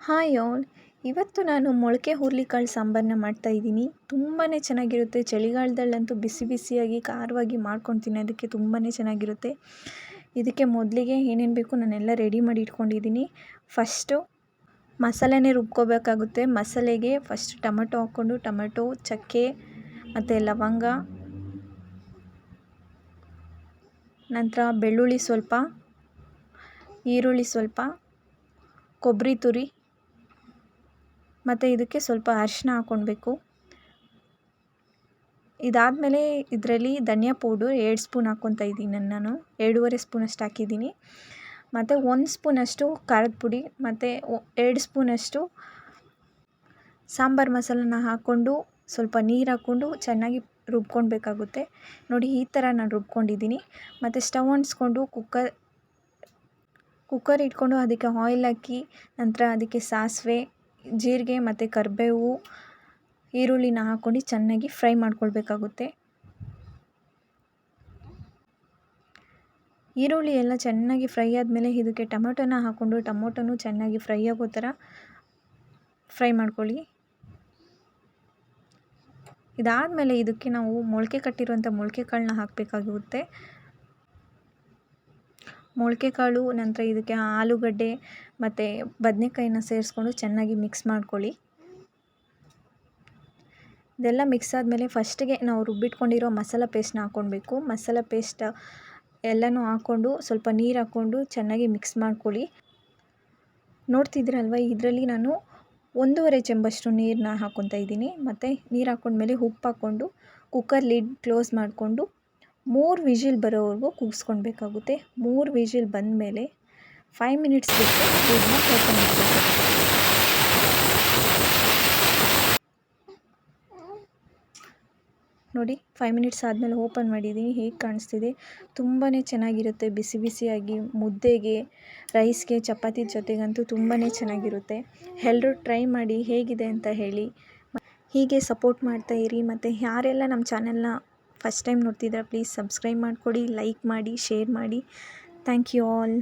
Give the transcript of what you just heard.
Hi all. ಇವತ್ತು ನಾನು ಮೊಳಕೆ ಹುರುಳಿಕಾಳು ಸಾಂಬಾರನ್ನ ಮಾಡ್ತಾಯಿದ್ದೀನಿ. ತುಂಬಾ ಚೆನ್ನಾಗಿರುತ್ತೆ. ಚಳಿಗಾಲದಲ್ಲಂತೂ ಬಿಸಿ ಬಿಸಿಯಾಗಿ ಖಾರವಾಗಿ ಮಾಡ್ಕೊಂಡು ತಿನ್ನೋದಕ್ಕೆ ತುಂಬಾ ಚೆನ್ನಾಗಿರುತ್ತೆ. ಇದಕ್ಕೆ ಮೊದಲಿಗೆ ಏನೇನು ಬೇಕು ನಾನೆಲ್ಲ ರೆಡಿ ಮಾಡಿ ಇಟ್ಕೊಂಡಿದ್ದೀನಿ. ಫಸ್ಟು ಮಸಾಲೆನೇ ರುಬ್ಕೋಬೇಕಾಗುತ್ತೆ. ಮಸಾಲೆಗೆ ಫಸ್ಟ್ ಟೊಮೆಟೊ ಹಾಕ್ಕೊಂಡು ಟೊಮೆಟೊ, ಚಕ್ಕೆ ಮತ್ತು ಲವಂಗ, ನಂತರ ಬೆಳ್ಳುಳ್ಳಿ ಸ್ವಲ್ಪ, ಈರುಳ್ಳಿ ಸ್ವಲ್ಪ, ಕೊಬ್ಬರಿ ತುರಿ ಮತ್ತು ಇದಕ್ಕೆ ಸ್ವಲ್ಪ ಅರಿಶಿನ ಹಾಕ್ಕೊಳ್ಬೇಕು. ಇದಾದಮೇಲೆ ಇದರಲ್ಲಿ ಧನಿಯಾ ಪೌಡರ್ 2 ಸ್ಪೂನ್ ಹಾಕ್ಕೊತಾ ಇದ್ದೀನಿ ನಾನು. 2.5 ಸ್ಪೂನಷ್ಟು ಹಾಕಿದ್ದೀನಿ. ಮತ್ತು 1 ಸ್ಪೂನಷ್ಟು ಖಾರದ ಪುಡಿ ಮತ್ತು 2 ಸ್ಪೂನಷ್ಟು ಸಾಂಬಾರು ಮಸಾಲನ ಹಾಕ್ಕೊಂಡು ಸ್ವಲ್ಪ ನೀರು ಹಾಕ್ಕೊಂಡು ಚೆನ್ನಾಗಿ ರುಬ್ಕೊಳ್ಬೇಕಾಗುತ್ತೆ. ನೋಡಿ ಈ ಥರ ನಾನು ರುಬ್ಕೊಂಡಿದ್ದೀನಿ. ಮತ್ತು ಸ್ಟವ್ ಅಂಟಿಸ್ಕೊಂಡು ಕುಕ್ಕರ್ ಇಟ್ಕೊಂಡು ಅದಕ್ಕೆ ಆಯಿಲ್ ಹಾಕಿ ನಂತರ ಅದಕ್ಕೆ ಸಾಸಿವೆ, ಜೀರಿಗೆ ಮತ್ತು ಕರಿಬೇವು, ಈರುಳ್ಳಿನ ಹಾಕ್ಕೊಂಡು ಚೆನ್ನಾಗಿ ಫ್ರೈ ಮಾಡ್ಕೊಳ್ಬೇಕಾಗುತ್ತೆ. ಈರುಳ್ಳಿ ಎಲ್ಲ ಚೆನ್ನಾಗಿ ಫ್ರೈ ಆದಮೇಲೆ ಇದಕ್ಕೆ ಟೊಮೆಟೊನ ಹಾಕ್ಕೊಂಡು ಟೊಮೊಟೊನೂ ಚೆನ್ನಾಗಿ ಫ್ರೈ ಆಗೋ ಥರ ಫ್ರೈ ಮಾಡ್ಕೊಳ್ಳಿ. ಇದಾದಮೇಲೆ ಇದಕ್ಕೆ ನಾವು ಮೊಳಕೆ ಕಟ್ಟಿರುವಂಥ ಮೊಳಕೆ ಕಾಳನ್ನ ಹಾಕಬೇಕಾಗುತ್ತೆ. ಮೊಳಕೆ ಕಾಳು ನಂತರ ಇದಕ್ಕೆ ಆಲೂಗಡ್ಡೆ ಮತ್ತು ಬದನೆಕಾಯಿನ ಸೇರಿಸ್ಕೊಂಡು ಚೆನ್ನಾಗಿ ಮಿಕ್ಸ್ ಮಾಡ್ಕೊಳ್ಳಿ. ಇದೆಲ್ಲ ಮಿಕ್ಸ್ ಆದಮೇಲೆ ಫಸ್ಟಿಗೆ ನಾವು ರುಬ್ಬಿಟ್ಕೊಂಡಿರೋ ಮಸಾಲ ಪೇಸ್ಟ್ನ ಹಾಕ್ಕೊಳ್ಬೇಕು. ಮಸಾಲ ಪೇಸ್ಟ್ ಎಲ್ಲನೂ ಹಾಕ್ಕೊಂಡು ಸ್ವಲ್ಪ ನೀರು ಹಾಕ್ಕೊಂಡು ಚೆನ್ನಾಗಿ ಮಿಕ್ಸ್ ಮಾಡ್ಕೊಳ್ಳಿ. ನೋಡ್ತಿದ್ದೀರಲ್ವ, ಇದರಲ್ಲಿ ನಾನು 1.5 ಚೆಂಬಷ್ಟು ನೀರನ್ನ ಹಾಕ್ಕೊತಾ ಇದ್ದೀನಿ. ಮತ್ತು ನೀರು ಹಾಕ್ಕೊಂಡ್ಮೇಲೆ ಉಪ್ಪು ಹಾಕ್ಕೊಂಡು ಕುಕ್ಕರ್ ಲಿಡ್ ಕ್ಲೋಸ್ ಮಾಡಿಕೊಂಡು 3 ವಿಷಿಲ್ ಬರೋವರೆಗೂ ಕೂಗಿಸ್ಕೊಳ್ಬೇಕಾಗುತ್ತೆ. 3 ವಿಷಿಲ್ ಬಂದಮೇಲೆ 5 ಮಿನಿಟ್ಸ್ ಬಿಟ್ಟು ಇದನ್ನ ಓಪನ್ ಮಾಡಬೇಕು. ನೋಡಿ 5 ಮಿನಿಟ್ಸ್ ಆದಮೇಲೆ ಓಪನ್ ಮಾಡಿದ್ದೀನಿ. ಹೇಗೆ ಕಾಣಿಸ್ತಿದೆ, ತುಂಬಾ ಚೆನ್ನಾಗಿರುತ್ತೆ. ಬಿಸಿ ಬಿಸಿಯಾಗಿ ಮುದ್ದೆಗೆ, ರೈಸ್ಗೆ, ಚಪಾತಿ ಜೊತೆಗಂತೂ ತುಂಬಾ ಚೆನ್ನಾಗಿರುತ್ತೆ. ಎಲ್ಲರೂ ಟ್ರೈ ಮಾಡಿ ಹೇಗಿದೆ ಅಂತ ಹೇಳಿ. ಹೀಗೆ ಸಪೋರ್ಟ್ ಮಾಡ್ತಾಯಿರಿ. ಮತ್ತು ಯಾರೆಲ್ಲ ನಮ್ಮ ಚಾನೆಲ್ನ ಫಸ್ಟ್ ಟೈಮ್ ನೋಡ್ತಿದ್ರೆ ಪ್ಲೀಸ್ ಸಬ್ಸ್ಕ್ರೈಬ್ ಮಾಡಿಕೊಡಿ, ಲೈಕ್ ಮಾಡಿ, ಶೇರ್ ಮಾಡಿ. Thank you all.